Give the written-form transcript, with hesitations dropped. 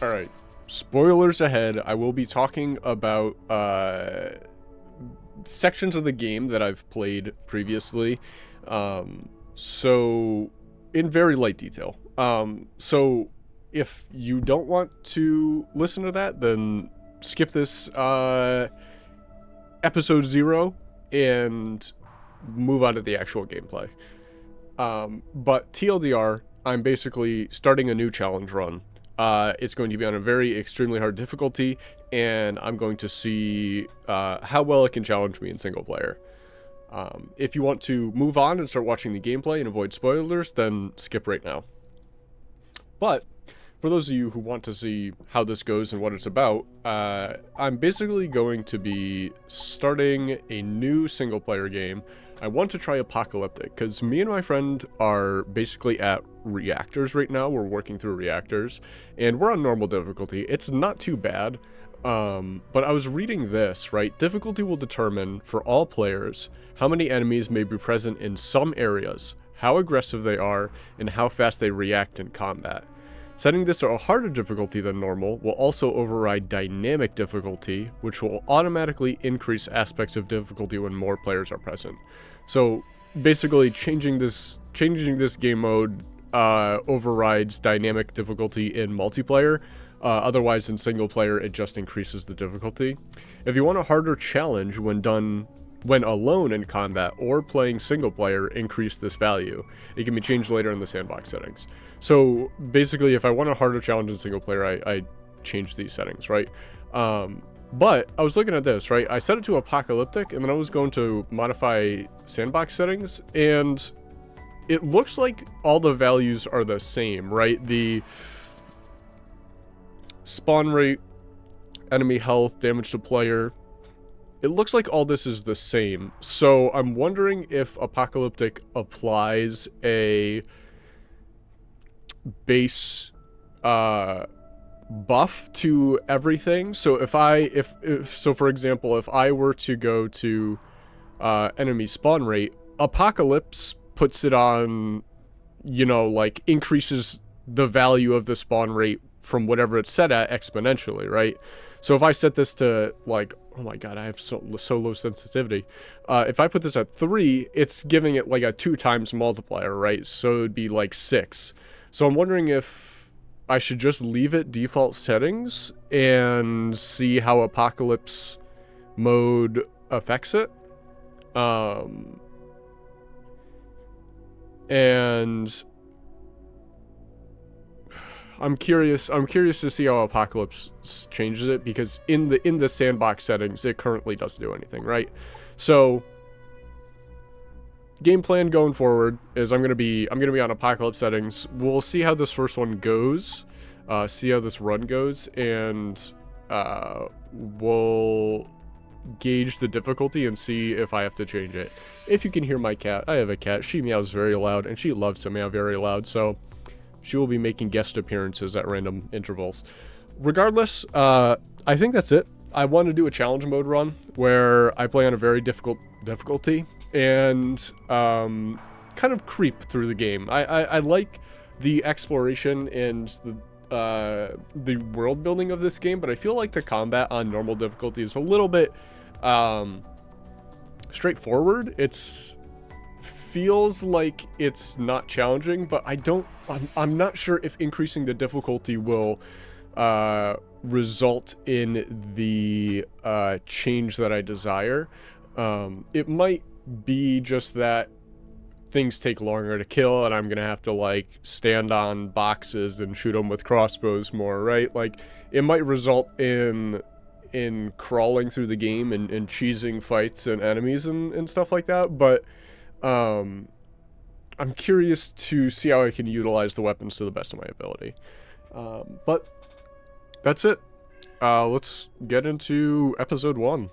Alright, spoilers ahead. I will be talking about sections of the game that I've played previously. So, in very light detail. So, if you don't want to listen to that, then skip this episode 0 and move on to the actual gameplay. But TLDR, I'm basically starting a new challenge run. It's going to be on a very extremely hard difficulty, and I'm going to see how well it can challenge me in single player. If you want to move on and start watching the gameplay and avoid spoilers, then skip right now. But for those of you who want to see how this goes and what it's about, I'm basically going to be starting a new single player game. I want to try Apocalyptic, because me and my friend are basically at reactors right now. We're working through reactors, and we're on normal difficulty. It's not too bad, but I was reading this, right? Difficulty will determine, for all players, how many enemies may be present in some areas, how aggressive they are, and how fast they react in combat. Setting this to a harder difficulty than normal will also override dynamic difficulty, which will automatically increase aspects of difficulty when more players are present. So basically changing this game mode overrides dynamic difficulty in multiplayer. Otherwise in single player it just increases the difficulty. If you want a harder challenge when alone in combat or playing single player, increase this value. It can be changed later in the sandbox settings. So basically, if I want a harder challenge in single player, I change these settings, right? But I was looking at this, right? I set it to Apocalyptic, and then I was going to modify sandbox settings, and it looks like all the values are the same, right? The spawn rate, enemy health, damage to player. It looks like all this is the same. So I'm wondering if Apocalyptic applies a base buff to everything. So if for example, if I were to go to enemy spawn rate, Apocalypse puts it on, like increases the value of the spawn rate from whatever it's set at exponentially, right? So if I set this to, like, oh my god, I have so low sensitivity. If I put this at 3, it's giving it like a 2 times multiplier, right? So it would be like 6. So I'm wondering if I should just leave it default settings and see how Apocalypse mode affects it. And I'm curious to see how Apocalypse changes it, because in the sandbox settings it currently doesn't do anything, right? So game plan going forward is I'm gonna be on Apocalypse settings. We'll see how this first one goes, see how this run goes, and we'll gauge the difficulty and see if I have to change it. If you can hear my cat, I have a cat. She meows very loud, and she loves to meow very loud, so she will be making guest appearances at random intervals. Regardless, I think that's it. I want to do a challenge mode run where I play on a very difficult difficulty and kind of creep through the game. I like the exploration and the world building of this game, but I feel like the combat on normal difficulty is a little bit straightforward. It's feels like it's not challenging, but I'm not sure if increasing the difficulty will result in the change that I desire. It might be just that things take longer to kill and I'm gonna have to like stand on boxes and shoot them with crossbows more, right? Like it might result in crawling through the game and cheesing fights and enemies and stuff like that, but I'm curious to see how I can utilize the weapons to the best of my ability. But that's it. Let's get into episode 1.